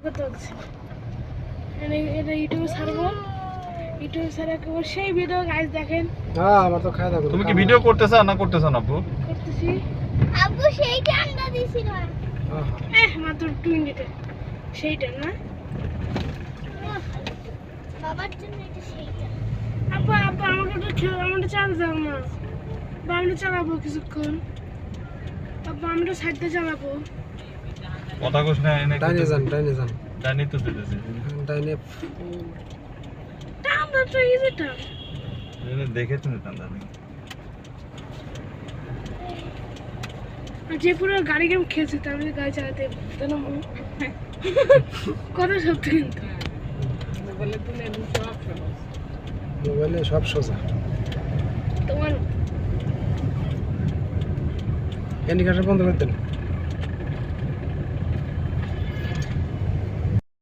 কত হচ্ছে এটা ইউটিউবে ছাড়বো ইউটিউবে ছাড়া কেবল সেই ভিডিও গাইস দেখেন। হ্যাঁ আমার তো খাওয়া দাওয়া তুমি কি ভিডিও করতেছ না করতেছ না আপু? করতেছি আব্বু সেইটা আন্ডা দিছিল মাত্র 2 মিনিটে সেইটা না বাবার জন্য এটা সেইটা আপা আপা আমাকে একটু খেয়ে আমাকে চাল দাও না বা আমি চালাবো কিছুক্ষণ আপা আমি তো সাইডে চালাবো কথা কইছ না এনে ডাইনে যান ডাইনে তো দিতেছি ডাইনে টানটা তো ইজিটা এনে দেখে তুমি টান্দা যে পুরো গাড়ি গেম খেলছি তার মধ্যে গাড়ি চালাতে জানো কথা সত্যি কিন্তু মোবাইলে সব সোজা তোমার ইন্ডিকেটর বন্ধ করে দেন